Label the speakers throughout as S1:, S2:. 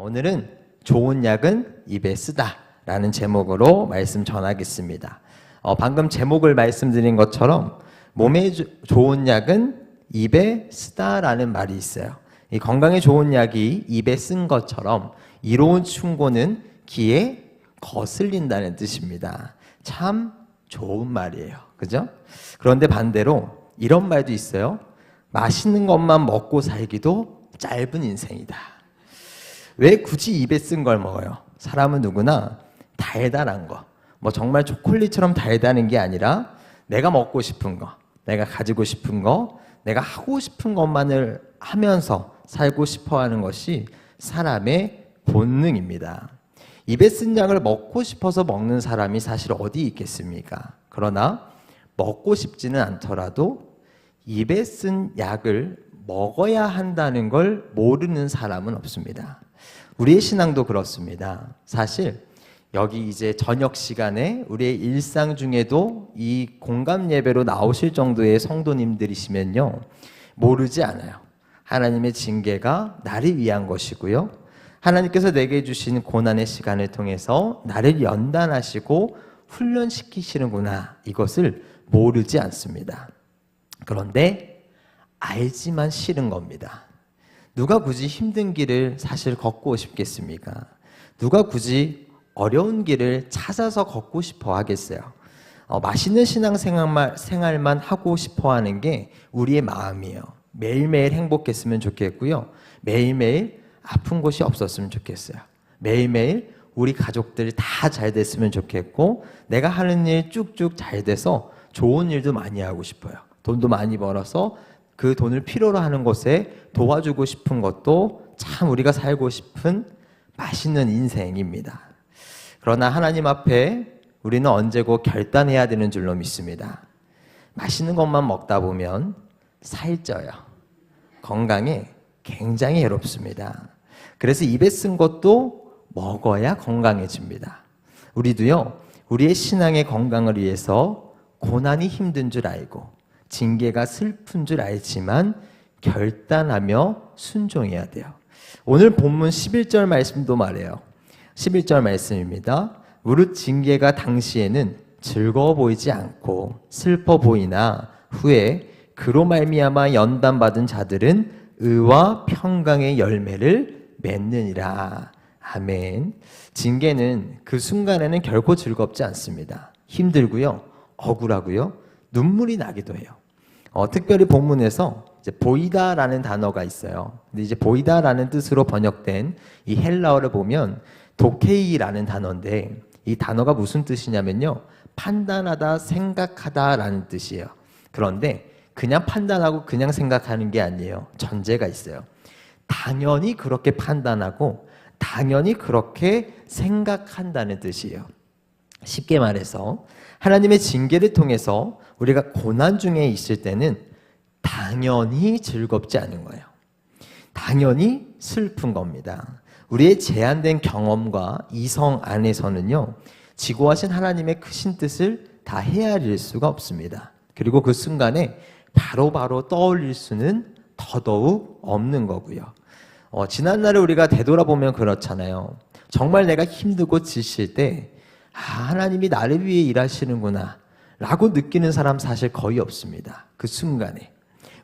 S1: 오늘은 좋은 약은 입에 쓰다 라는 제목으로 말씀 전하겠습니다. 방금 제목을 말씀드린 것처럼 몸에 좋은 약은 입에 쓰다 라는 말이 있어요. 이 건강에 좋은 약이 입에 쓴 것처럼 이로운 충고는 귀에 거슬린다는 뜻입니다. 참 좋은 말이에요. 그죠? 그런데 반대로 이런 말도 있어요. 맛있는 것만 먹고 살기도 짧은 인생이다. 왜 굳이 입에 쓴 걸 먹어요? 사람은 누구나 달달한 거, 정말 초콜릿처럼 달다는 게 아니라 내가 먹고 싶은 거, 내가 가지고 싶은 거, 내가 하고 싶은 것만을 하면서 살고 싶어 하는 것이 사람의 본능입니다. 입에 쓴 약을 먹고 싶어서 먹는 사람이 사실 어디 있겠습니까? 그러나 먹고 싶지는 않더라도 입에 쓴 약을 먹어야 한다는 걸 모르는 사람은 없습니다. 우리의 신앙도 그렇습니다. 사실 여기 이제 저녁 시간에 우리의 일상 중에도 이 공감 예배로 나오실 정도의 성도님들이시면요, 모르지 않아요. 하나님의 징계가 나를 위한 것이고요, 하나님께서 내게 주신 고난의 시간을 통해서 나를 연단하시고 훈련시키시는구나, 이것을 모르지 않습니다. 그런데 알지만 싫은 겁니다. 누가 굳이 힘든 길을 사실 걷고 싶겠습니까? 누가 굳이 어려운 길을 찾아서 걷고 싶어 하겠어요? 맛있는 신앙생활만 하고 싶어 하는 게 우리의 마음이에요. 매일매일 행복했으면 좋겠고요, 매일매일 아픈 곳이 없었으면 좋겠어요. 매일매일 우리 가족들이 다 잘 됐으면 좋겠고, 내가 하는 일 쭉쭉 잘 돼서 좋은 일도 많이 하고 싶어요. 돈도 많이 벌어서 그 돈을 필요로 하는 곳에 도와주고 싶은 것도 참 우리가 살고 싶은 맛있는 인생입니다. 그러나 하나님 앞에 우리는 언제고 결단해야 되는 줄로 믿습니다. 맛있는 것만 먹다 보면 살쪄요. 건강에 굉장히 해롭습니다. 그래서 입에 쓴 것도 먹어야 건강해집니다. 우리도요, 우리의 신앙의 건강을 위해서 고난이 힘든 줄 알고 징계가 슬픈 줄 알지만 결단하며 순종해야 돼요. 오늘 본문 11절 말씀도 말해요. 11절 말씀입니다. 무릇 징계가 당시에는 즐거워 보이지 않고 슬퍼 보이나 후에 그로 말미암아 연단받은 자들은 의와 평강의 열매를 맺느니라. 아멘. 징계는 그 순간에는 결코 즐겁지 않습니다. 힘들고요, 억울하고요, 눈물이 나기도 해요. 특별히 본문에서 이제 보이다라는 단어가 있어요. 근데 이제 보이다라는 뜻으로 번역된 이 헬라어를 보면 도케이라는 단어인데, 이 단어가 무슨 뜻이냐면요, 판단하다, 생각하다라는 뜻이에요. 그런데 그냥 판단하고 그냥 생각하는 게 아니에요. 전제가 있어요. 당연히 그렇게 판단하고 당연히 그렇게 생각한다는 뜻이에요. 쉽게 말해서 하나님의 징계를 통해서 우리가 고난 중에 있을 때는 당연히 즐겁지 않은 거예요. 당연히 슬픈 겁니다. 우리의 제한된 경험과 이성 안에서는요, 지고하신 하나님의 크신 뜻을 다 헤아릴 수가 없습니다. 그리고 그 순간에 바로바로 떠올릴 수는 더더욱 없는 거고요. 지난날을 우리가 되돌아보면 그렇잖아요. 정말 내가 힘들고 지칠 때 하나님이 나를 위해 일하시는구나 라고 느끼는 사람 사실 거의 없습니다. 그 순간에.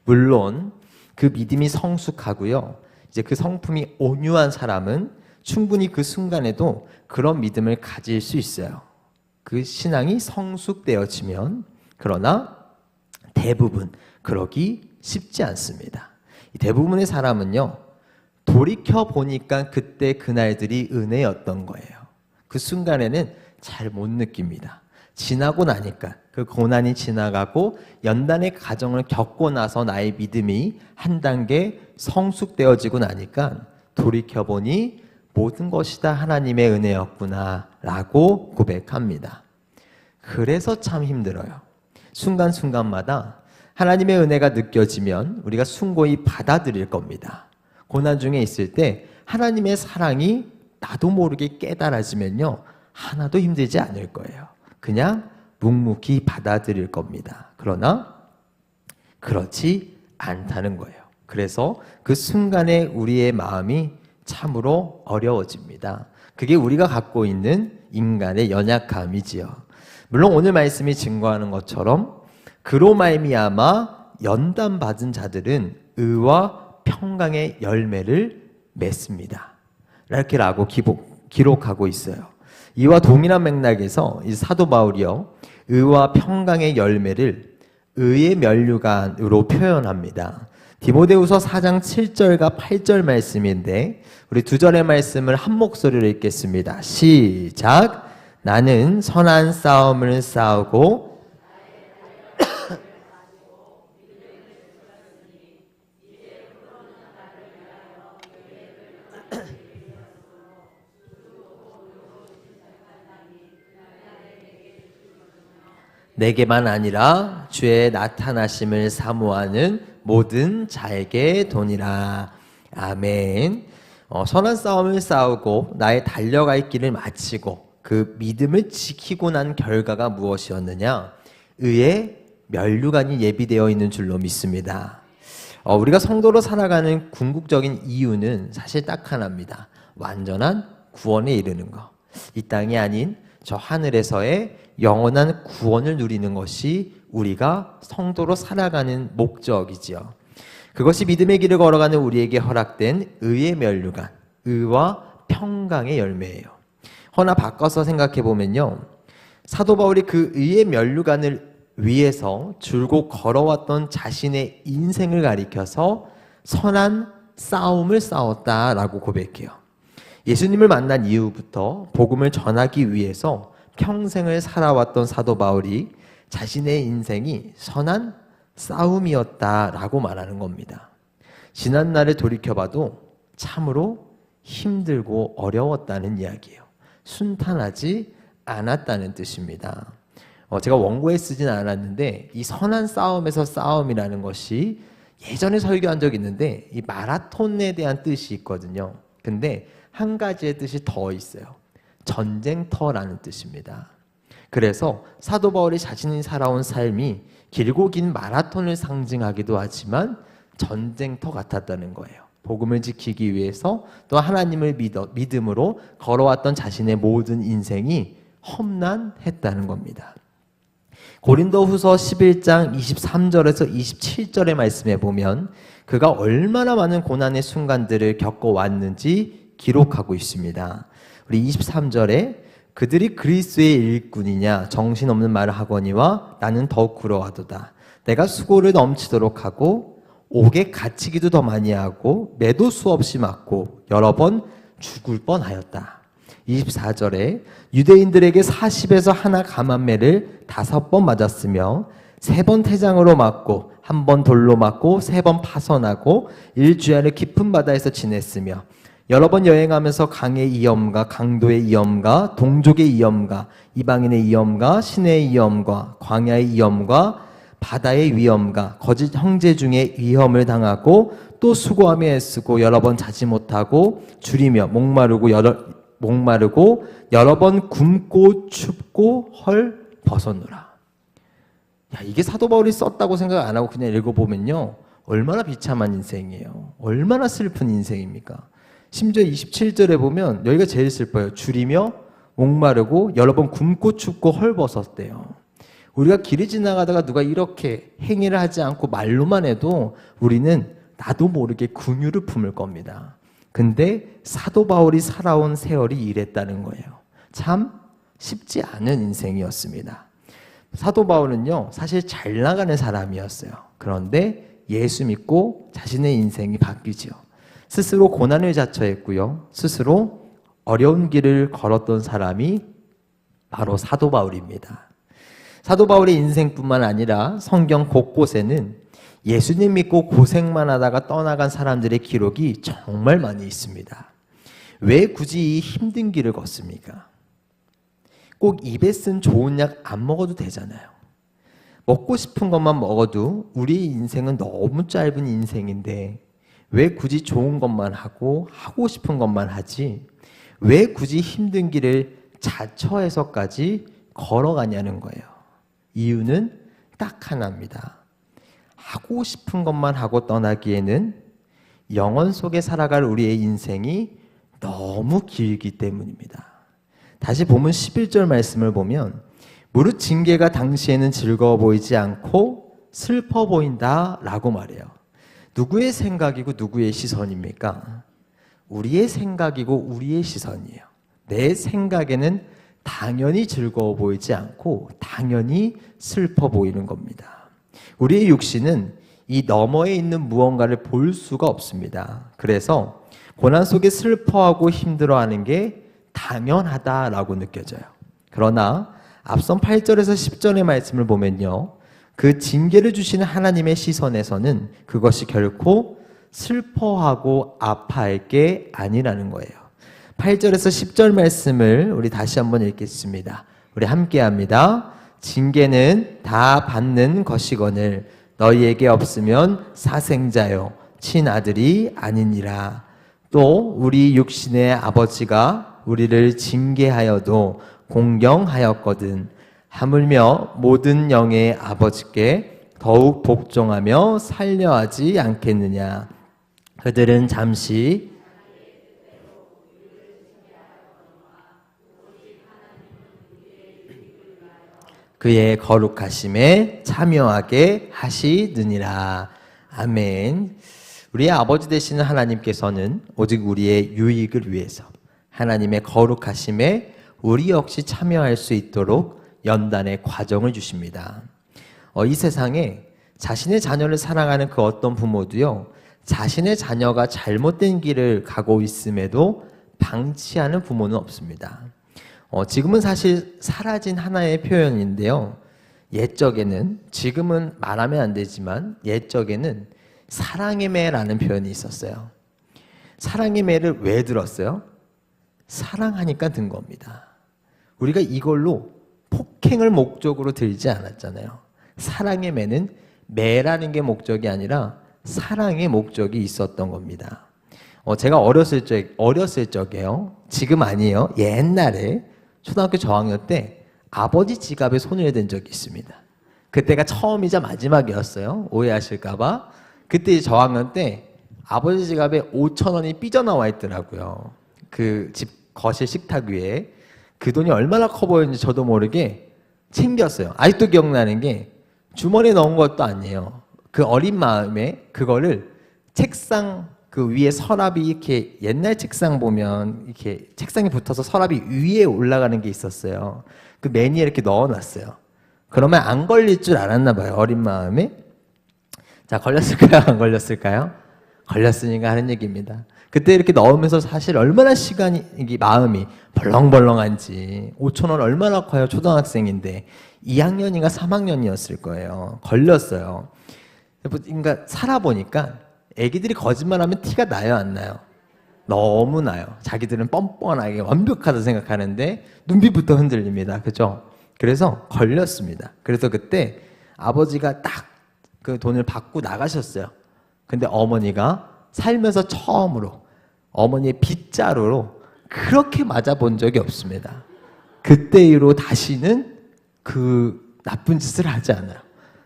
S1: 물론 그 믿음이 성숙하고요, 이제 그 성품이 온유한 사람은 충분히 그 순간에도 그런 믿음을 가질 수 있어요. 그 신앙이 성숙되어지면. 그러나 대부분 그러기 쉽지 않습니다. 대부분의 사람은요, 돌이켜 보니까 그때 그날들이 은혜였던 거예요. 그 순간에는 잘 못 느낍니다. 지나고 나니까, 그 고난이 지나가고 연단의 과정을 겪고 나서 나의 믿음이 한 단계 성숙되어지고 나니까 돌이켜보니 모든 것이 다 하나님의 은혜였구나 라고 고백합니다. 그래서 참 힘들어요. 순간순간마다 하나님의 은혜가 느껴지면 우리가 숭고히 받아들일 겁니다. 고난 중에 있을 때 하나님의 사랑이 나도 모르게 깨달아지면요, 하나도 힘들지 않을 거예요. 그냥 묵묵히 받아들일 겁니다. 그러나 그렇지 않다는 거예요. 그래서 그 순간에 우리의 마음이 참으로 어려워집니다. 그게 우리가 갖고 있는 인간의 연약함이지요. 물론 오늘 말씀이 증거하는 것처럼 그로 말미암아 연단받은 자들은 의와 평강의 열매를 맺습니다. 이렇게라고 기록하고 있어요. 이와 동일한 맥락에서 이 사도 바울이요, 의와 평강의 열매를 의의 면류관으로 표현합니다. 디모데후서 4장 7절과 8절 말씀인데 우리 두 절의 말씀을 한 목소리로 읽겠습니다. 시작. 나는 선한 싸움을 싸우고 내게만 아니라 주의 나타나심을 사모하는 모든 자에게 도니라. 아멘. 선한 싸움을 싸우고 나의 달려갈 길을 마치고 그 믿음을 지키고 난 결과가 무엇이었느냐? 의의 면류관이 예비되어 있는 줄로 믿습니다. 우리가 성도로 살아가는 궁극적인 이유는 사실 딱 하나입니다. 완전한 구원에 이르는 것. 이 땅이 아닌 저 하늘에서의 영원한 구원을 누리는 것이 우리가 성도로 살아가는 목적이지요. 그것이 믿음의 길을 걸어가는 우리에게 허락된 의의 면류관, 의와 평강의 열매예요. 허나 바꿔서 생각해 보면요, 사도 바울이 그 의의 면류관을 위해서 줄곧 걸어왔던 자신의 인생을 가리켜서 선한 싸움을 싸웠다라고 고백해요. 예수님을 만난 이후부터 복음을 전하기 위해서 평생을 살아왔던 사도 바울이 자신의 인생이 선한 싸움이었다라고 말하는 겁니다. 지난 날을 돌이켜봐도 참으로 힘들고 어려웠다는 이야기예요. 순탄하지 않았다는 뜻입니다. 제가 원고에 쓰진 않았는데 이 선한 싸움에서 싸움이라는 것이 예전에 설교한 적이 있는데 이 마라톤에 대한 뜻이 있거든요. 근데 한 가지의 뜻이 더 있어요. 전쟁터라는 뜻입니다. 그래서 사도 바울이 자신이 살아온 삶이 길고 긴 마라톤을 상징하기도 하지만 전쟁터 같았다는 거예요. 복음을 지키기 위해서 또 하나님을 믿음으로 걸어왔던 자신의 모든 인생이 험난했다는 겁니다. 고린도후서 11장 23절에서 27절의 말씀에 보면 그가 얼마나 많은 고난의 순간들을 겪어왔는지 기록하고 있습니다. 우리 23절에 그들이 그리스도의 일꾼이냐 정신없는 말을 하거니와 나는 더욱 부러워하도다. 내가 수고를 넘치도록 하고 옥에 갇히기도 더 많이 하고 매도 수없이 맞고 여러 번 죽을 뻔하였다. 24절에 유대인들에게 40에서 하나 감한매를 5번 맞았으며 3번 태장으로 맞고 1번 돌로 맞고 3번 파선하고 일주일을 깊은 바다에서 지냈으며 여러 번 여행하면서 강의 위험과 강도의 위험과 동족의 위험과 이방인의 위험과 신의 위험과 광야의 위험과 바다의 위험과 거짓 형제 중에 위험을 당하고 또 수고하며 애쓰고 여러 번 자지 못하고 줄이며 목마르고 여러 번 굶고 춥고 헐 벗었노라. 야, 이게 사도 바울이 썼다고 생각 안 하고 그냥 읽어보면요, 얼마나 비참한 인생이에요. 얼마나 슬픈 인생입니까? 심지어 27절에 보면 여기가 제일 슬퍼요. 줄이며 목마르고 여러 번 굶고 춥고 헐벗었대요. 우리가 길을 지나가다가 누가 이렇게 행위를 하지 않고 말로만 해도 우리는 나도 모르게 긍휼을 품을 겁니다. 근데 사도 바울이 살아온 세월이 이랬다는 거예요. 참 쉽지 않은 인생이었습니다. 사도 바울은요, 사실 잘 나가는 사람이었어요. 그런데 예수 믿고 자신의 인생이 바뀌죠. 스스로 고난을 자처했고요, 스스로 어려운 길을 걸었던 사람이 바로 사도 바울입니다. 사도 바울의 인생뿐만 아니라 성경 곳곳에는 예수님 믿고 고생만 하다가 떠나간 사람들의 기록이 정말 많이 있습니다. 왜 굳이 이 힘든 길을 걷습니까? 꼭 입에 쓴 좋은 약 안 먹어도 되잖아요. 먹고 싶은 것만 먹어도 우리 인생은 너무 짧은 인생인데 왜 굳이 좋은 것만 하고 하고 싶은 것만 하지? 왜 굳이 힘든 길을 자처해서까지 걸어가냐는 거예요. 이유는 딱 하나입니다. 하고 싶은 것만 하고 떠나기에는 영혼 속에 살아갈 우리의 인생이 너무 길기 때문입니다. 다시 본문 11절 말씀을 보면 무릇 징계가 당시에는 즐거워 보이지 않고 슬퍼 보인다 라고 말해요. 누구의 생각이고 누구의 시선입니까? 우리의 생각이고 우리의 시선이에요. 내 생각에는 당연히 즐거워 보이지 않고 당연히 슬퍼 보이는 겁니다. 우리의 육신은 이 너머에 있는 무언가를 볼 수가 없습니다. 그래서 고난 속에 슬퍼하고 힘들어하는 게 당연하다라고 느껴져요. 그러나 앞선 8절에서 10절의 말씀을 보면요, 그 징계를 주시는 하나님의 시선에서는 그것이 결코 슬퍼하고 아파할 게 아니라는 거예요. 8절에서 10절 말씀을 우리 다시 한번 읽겠습니다. 우리 함께 합니다. 징계는 다 받는 것이거늘 너희에게 없으면 사생자요 친아들이 아니니라. 또 우리 육신의 아버지가 우리를 징계하여도 공경하였거든 하물며 모든 영의 아버지께 더욱 복종하며 살려하지 않겠느냐. 그들은 잠시 그의 거룩하심에 참여하게 하시느니라. 아멘. 우리의 아버지 되시는 하나님께서는 오직 우리의 유익을 위해서 하나님의 거룩하심에 우리 역시 참여할 수 있도록 연단의 과정을 주십니다. 이 세상에 자신의 자녀를 사랑하는 그 어떤 부모도요, 자신의 자녀가 잘못된 길을 가고 있음에도 방치하는 부모는 없습니다. 지금은 사실 사라진 하나의 표현인데요. 옛적에는, 지금은 말하면 안 되지만 옛적에는 사랑의 매라는 표현이 있었어요. 사랑의 매를 왜 들었어요? 사랑하니까 든 겁니다. 우리가 이걸로 폭행을 목적으로 들지 않았잖아요. 사랑의 매는 매라는 게 목적이 아니라 사랑의 목적이 있었던 겁니다. 제가 어렸을 적에요. 지금 아니에요. 옛날에 초등학교 저학년 때 아버지 지갑에 손을 댄 적이 있습니다. 그때가 처음이자 마지막이었어요. 오해하실까봐. 그때 저학년 때 아버지 지갑에 5,000원이 삐져나와 있더라고요. 그 집 거실 식탁 위에. 그 돈이 얼마나 커 보였는지 저도 모르게 챙겼어요. 아직도 기억나는 게 주머니에 넣은 것도 아니에요. 그 어린 마음에 그거를 책상 그 위에 서랍이 이렇게 옛날 책상 보면 이렇게 책상에 붙어서 서랍이 위에 올라가는 게 있었어요. 그 매니에 이렇게 넣어놨어요. 그러면 안 걸릴 줄 알았나 봐요. 어린 마음에. 자, 걸렸을까요? 안 걸렸을까요? 걸렸으니까 하는 얘기입니다. 그때 이렇게 넣으면서 사실 얼마나 시간이, 이게 마음이 벌렁벌렁한지. 5,000원 얼마나 커요? 초등학생인데 2학년인가 3학년이었을 거예요. 걸렸어요. 그러니까 살아보니까 애기들이 거짓말하면 티가 나요, 안 나요? 너무 나요. 자기들은 뻔뻔하게 완벽하다 생각하는데 눈빛부터 흔들립니다. 그죠? 그래서 걸렸습니다. 그래서 그때 아버지가 딱 그 돈을 받고 나가셨어요. 근데 어머니가 살면서 처음으로 어머니의 빗자루로 그렇게 맞아본 적이 없습니다. 그때 이후로 다시는 그 나쁜 짓을 하지 않아요.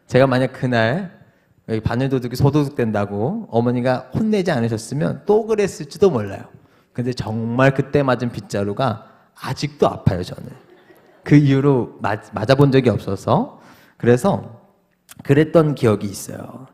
S1: 제가 만약 그날 바늘도둑이 소도둑된다고 어머니가 혼내지 않으셨으면 또 그랬을지도 몰라요. 근데 정말 그때 맞은 빗자루가 아직도 아파요, 저는. 그 이후로 맞아본 적이 없어서. 그래서 그랬던 기억이 있어요.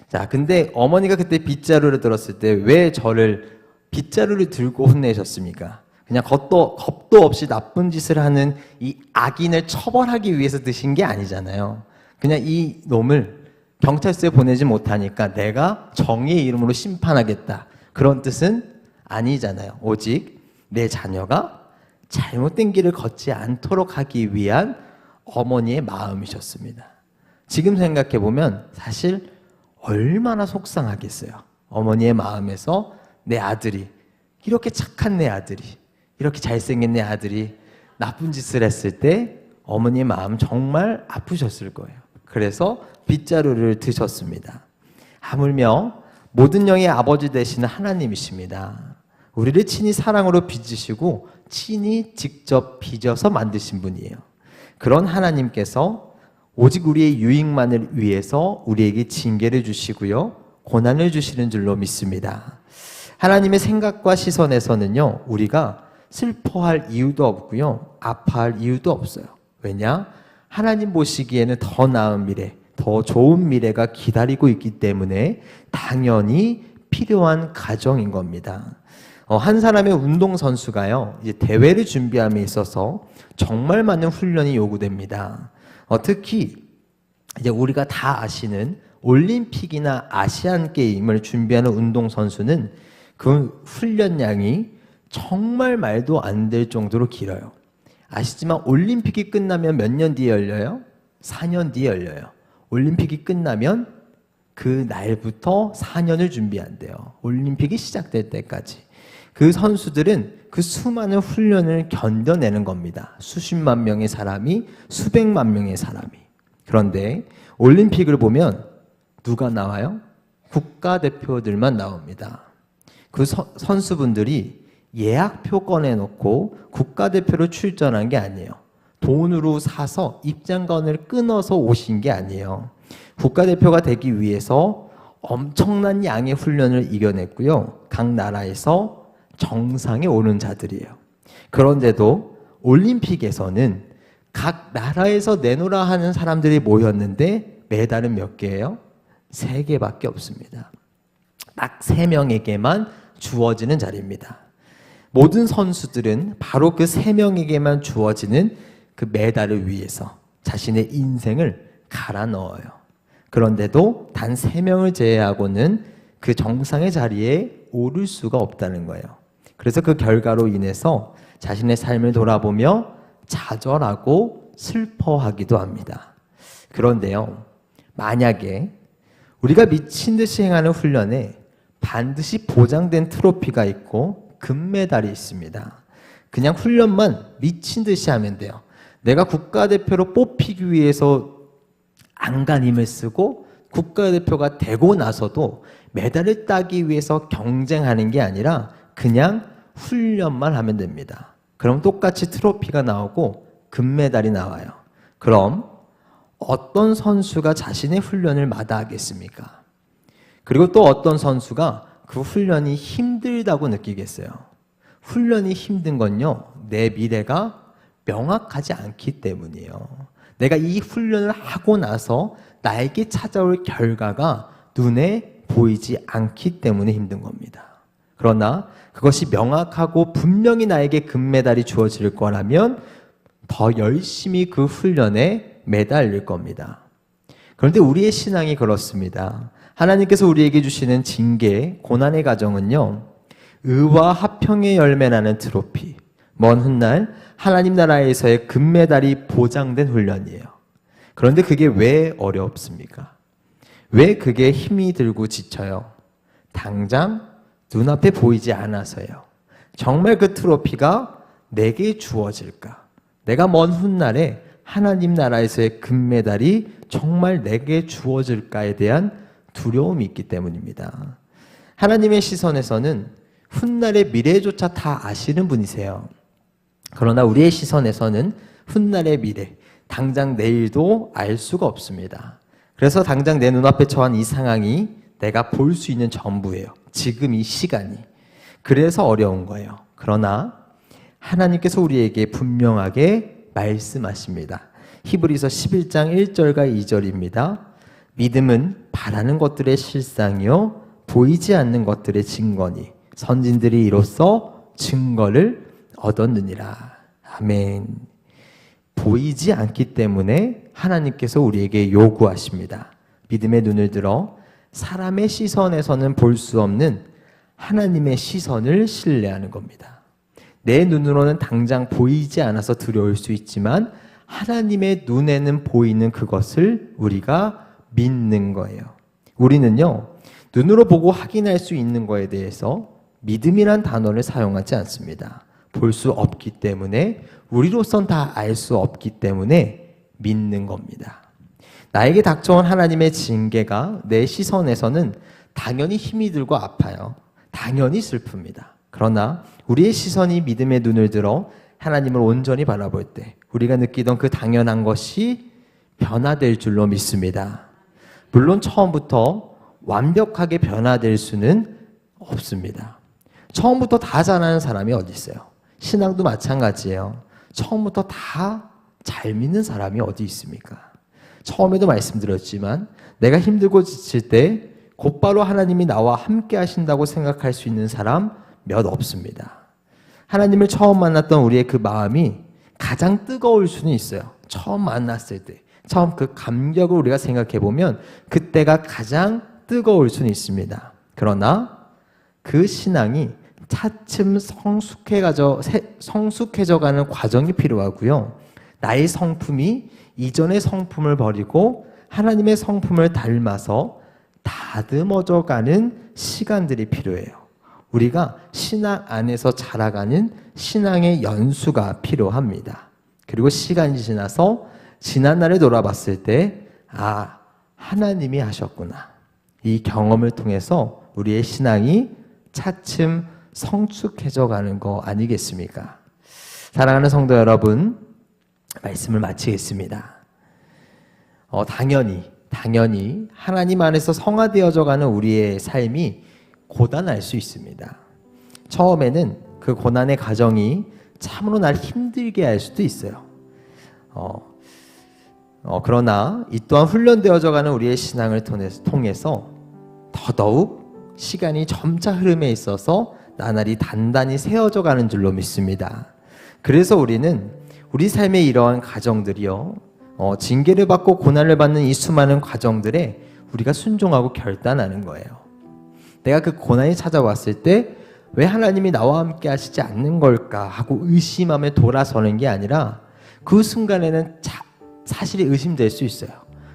S1: 자, 근데 어머니가 그때 빗자루를 들었을 때 왜 저를 빗자루를 들고 혼내셨습니까? 그냥 겁도 없이 나쁜 짓을 하는 이 악인을 처벌하기 위해서 드신 게 아니잖아요. 그냥 이 놈을 경찰서에 보내지 못하니까 내가 정의의 이름으로 심판하겠다. 그런 뜻은 아니잖아요. 오직 내 자녀가 잘못된 길을 걷지 않도록 하기 위한 어머니의 마음이셨습니다. 지금 생각해보면 사실 얼마나 속상하겠어요. 어머니의 마음에서 내 아들이, 이렇게 착한 내 아들이, 이렇게 잘생긴 내 아들이 나쁜 짓을 했을 때 어머니의 마음 정말 아프셨을 거예요. 그래서 빗자루를 드셨습니다. 하물며 모든 영의 아버지 되시는 하나님이십니다. 우리를 친히 사랑으로 빚으시고 친히 직접 빚어서 만드신 분이에요. 그런 하나님께서 오직 우리의 유익만을 위해서 우리에게 징계를 주시고요, 고난을 주시는 줄로 믿습니다. 하나님의 생각과 시선에서는요, 우리가 슬퍼할 이유도 없고요, 아파할 이유도 없어요. 왜냐? 하나님 보시기에는 더 나은 미래, 더 좋은 미래가 기다리고 있기 때문에 당연히 필요한 과정인 겁니다. 한 사람의 운동선수가요, 이제 대회를 준비함에 있어서 정말 많은 훈련이 요구됩니다. 특히 이제 우리가 다 아시는 올림픽이나 아시안 게임을 준비하는 운동선수는 그 훈련량이 정말 말도 안 될 정도로 길어요. 아시지만 올림픽이 끝나면 몇 년 뒤에 열려요? 4년 뒤에 열려요. 올림픽이 끝나면 그 날부터 4년을 준비한대요. 올림픽이 시작될 때까지. 그 선수들은 그 수많은 훈련을 견뎌내는 겁니다. 수십만 명의 사람이, 수백만 명의 사람이. 그런데 올림픽을 보면 누가 나와요? 국가대표들만 나옵니다. 그 선수분들이 예약표 꺼내놓고 국가대표로 출전한 게 아니에요. 돈으로 사서 입장권을 끊어서 오신 게 아니에요. 국가대표가 되기 위해서 엄청난 양의 훈련을 이겨냈고요. 각 나라에서 정상에 오른 자들이에요. 그런데도 올림픽에서는 각 나라에서 내놓으라 하는 사람들이 모였는데 메달은 몇 개예요? 3개밖에 없습니다. 딱 3명에게만 주어지는 자리입니다. 모든 선수들은 바로 그 3명에게만 주어지는 그 메달을 위해서 자신의 인생을 갈아 넣어요. 그런데도 단 3명을 제외하고는 그 정상의 자리에 오를 수가 없다는 거예요. 그래서 그 결과로 인해서 자신의 삶을 돌아보며 좌절하고 슬퍼하기도 합니다. 그런데요, 만약에 우리가 미친 듯이 행하는 훈련에 반드시 보장된 트로피가 있고 금메달이 있습니다. 그냥 훈련만 미친 듯이 하면 돼요. 내가 국가대표로 뽑히기 위해서 안간힘을 쓰고 국가대표가 되고 나서도 메달을 따기 위해서 경쟁하는 게 아니라 그냥 훈련만 하면 됩니다. 그럼 똑같이 트로피가 나오고 금메달이 나와요. 그럼 어떤 선수가 자신의 훈련을 마다하겠습니까? 그리고 또 어떤 선수가 그 훈련이 힘들다고 느끼겠어요? 훈련이 힘든 건요, 내 미래가 명확하지 않기 때문이에요. 내가 이 훈련을 하고 나서 나에게 찾아올 결과가 눈에 보이지 않기 때문에 힘든 겁니다. 그러나 그것이 명확하고 분명히 나에게 금메달이 주어질 거라면 더 열심히 그 훈련에 매달릴 겁니다. 그런데 우리의 신앙이 그렇습니다. 하나님께서 우리에게 주시는 징계, 고난의 과정은요, 의와 화평의 열매라는 트로피, 먼 훗날 하나님 나라에서의 금메달이 보장된 훈련이에요. 그런데 그게 왜 어렵습니까? 왜 그게 힘이 들고 지쳐요? 당장 눈앞에 보이지 않아서요. 정말 그 트로피가 내게 주어질까? 내가 먼 훗날에 하나님 나라에서의 금메달이 정말 내게 주어질까에 대한 두려움이 있기 때문입니다. 하나님의 시선에서는 훗날의 미래조차 다 아시는 분이세요. 그러나 우리의 시선에서는 훗날의 미래, 당장 내일도 알 수가 없습니다. 그래서 당장 내 눈앞에 처한 이 상황이 내가 볼 수 있는 전부예요. 지금 이 시간이. 그래서 어려운 거예요. 그러나 하나님께서 우리에게 분명하게 말씀하십니다. 히브리서 11장 1절과 2절입니다. 믿음은 바라는 것들의 실상이요 보이지 않는 것들의 증거니 선진들이 이로써 증거를 얻었느니라. 아멘. 보이지 않기 때문에 하나님께서 우리에게 요구하십니다. 믿음의 눈을 들어 사람의 시선에서는 볼 수 없는 하나님의 시선을 신뢰하는 겁니다. 내 눈으로는 당장 보이지 않아서 두려울 수 있지만 하나님의 눈에는 보이는 그것을 우리가 믿는 거예요. 우리는요, 눈으로 보고 확인할 수 있는 거에 대해서 믿음이란 단어를 사용하지 않습니다. 볼 수 없기 때문에, 우리로선 다 알 수 없기 때문에 믿는 겁니다. 나에게 닥쳐온 하나님의 징계가 내 시선에서는 당연히 힘이 들고 아파요. 당연히 슬픕니다. 그러나 우리의 시선이 믿음의 눈을 들어 하나님을 온전히 바라볼 때 우리가 느끼던 그 당연한 것이 변화될 줄로 믿습니다. 물론 처음부터 완벽하게 변화될 수는 없습니다. 처음부터 다 잘하는 사람이 어디 있어요? 신앙도 마찬가지예요. 처음부터 다 잘 믿는 사람이 어디 있습니까? 처음에도 말씀드렸지만 내가 힘들고 지칠 때 곧바로 하나님이 나와 함께 하신다고 생각할 수 있는 사람 몇 없습니다. 하나님을 처음 만났던 우리의 그 마음이 가장 뜨거울 수는 있어요. 처음 만났을 때, 처음 그 감격을 우리가 생각해 보면 그때가 가장 뜨거울 수는 있습니다. 그러나 그 신앙이 차츰 성숙해져가는 과정이 필요하고요. 나의 성품이 이전의 성품을 버리고 하나님의 성품을 닮아서 다듬어져가는 시간들이 필요해요. 우리가 신앙 안에서 자라가는 신앙의 연수가 필요합니다. 그리고 시간이 지나서 지난날에 돌아봤을 때 하나님이 하셨구나. 이 경험을 통해서 우리의 신앙이 차츰 성숙해져 가는 거 아니겠습니까? 사랑하는 성도 여러분, 말씀을 마치겠습니다. 당연히 하나님 안에서 성화되어져 가는 우리의 삶이 고단할 수 있습니다. 처음에는 그 고난의 과정이 참으로 날 힘들게 할 수도 있어요. 그러나 이 또한 훈련되어져 가는 우리의 신앙을 통해서 더더욱 시간이 점차 흐름에 있어서 나날이 단단히 세워져 가는 줄로 믿습니다. 그래서 우리는 우리 삶의 이러한 과정들이요, 징계를 받고 고난을 받는 이 수많은 과정들에 우리가 순종하고 결단하는 거예요. 내가 그 고난이 찾아왔을 때 왜 하나님이 나와 함께 하시지 않는 걸까 하고 의심하며 돌아서는 게 아니라 그 순간에는 사실이 의심될 수 있어요.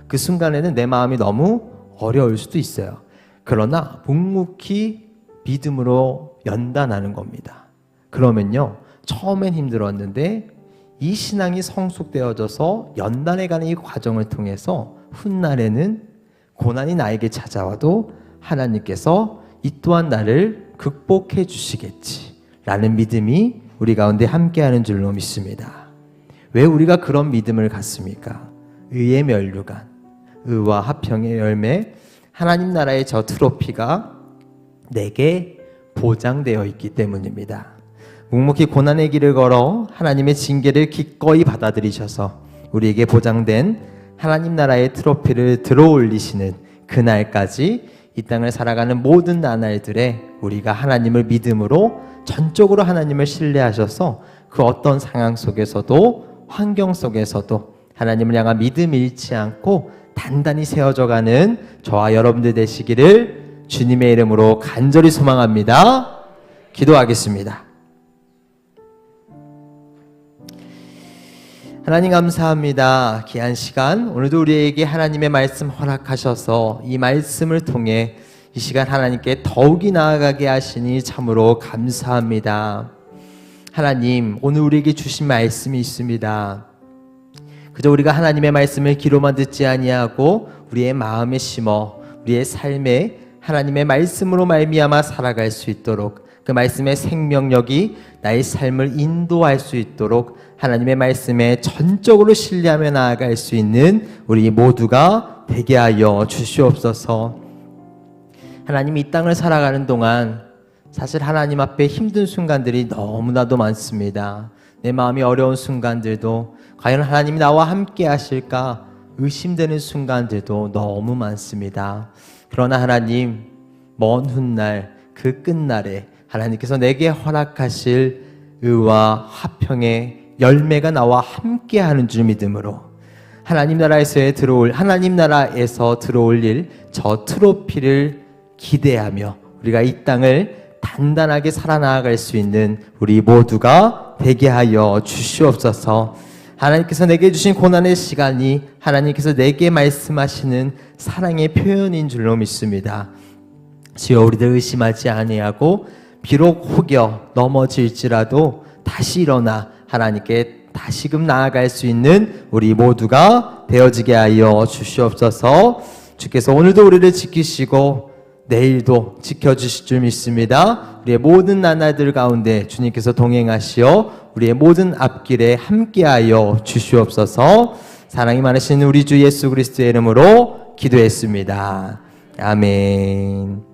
S1: 그 순간에는 내 마음이 너무 어려울 수도 있어요. 그러나 묵묵히 믿음으로 연단하는 겁니다. 그러면요, 처음엔 힘들었는데 이 신앙이 성숙되어져서 연단해가는 이 과정을 통해서 훗날에는 고난이 나에게 찾아와도 하나님께서 이 또한 나를 극복해 주시겠지라는 믿음이 우리 가운데 함께하는 줄로 믿습니다. 왜 우리가 그런 믿음을 갖습니까? 의의 면류관, 의와 화평의 열매, 하나님 나라의 저 트로피가 내게 보장되어 있기 때문입니다. 묵묵히 고난의 길을 걸어 하나님의 징계를 기꺼이 받아들이셔서 우리에게 보장된 하나님 나라의 트로피를 들어올리시는 그날까지 이 땅을 살아가는 모든 나날들에 우리가 하나님을 믿음으로 전적으로 하나님을 신뢰하셔서 그 어떤 상황 속에서도 환경 속에서도 하나님을 향한 믿음 잃지 않고 단단히 세워져가는 저와 여러분들 되시기를 주님의 이름으로 간절히 소망합니다. 기도하겠습니다. 하나님 감사합니다. 귀한 시간 오늘도 우리에게 하나님의 말씀 허락하셔서 이 말씀을 통해 이 시간 하나님께 더욱이 나아가게 하시니 참으로 감사합니다. 하나님, 오늘 우리에게 주신 말씀이 있습니다. 그저 우리가 하나님의 말씀을 귀로만 듣지 아니하고 우리의 마음에 심어 우리의 삶에 하나님의 말씀으로 말미암아 살아갈 수 있도록 그 말씀의 생명력이 나의 삶을 인도할 수 있도록 하나님의 말씀에 전적으로 신뢰하며 나아갈 수 있는 우리 모두가 되게 하여 주시옵소서. 하나님, 이 땅을 살아가는 동안 사실 하나님 앞에 힘든 순간들이 너무나도 많습니다. 내 마음이 어려운 순간들도 과연 하나님이 나와 함께 하실까 의심되는 순간들도 너무 많습니다. 그러나 하나님, 먼 훗날 그 끝날에 하나님께서 내게 허락하실 의와 화평의 열매가 나와 함께하는 줄 믿음으로 하나님 나라에서 들어올릴 저 트로피를 기대하며 우리가 이 땅을 단단하게 살아나갈 수 있는 우리 모두가 되게 하여 주시옵소서. 하나님께서 내게 주신 고난의 시간이 하나님께서 내게 말씀하시는 사랑의 표현인 줄로 믿습니다. 주여, 우리들 의심하지 아니하고 비록 혹여 넘어질지라도 다시 일어나 하나님께 다시금 나아갈 수 있는 우리 모두가 되어지게 하여 주시옵소서. 주께서 오늘도 우리를 지키시고 내일도 지켜주실 줄 믿습니다. 우리의 모든 나날들 가운데 주님께서 동행하시어 우리의 모든 앞길에 함께하여 주시옵소서. 사랑이 많으신 우리 주 예수 그리스도의 이름으로 기도했습니다. 아멘.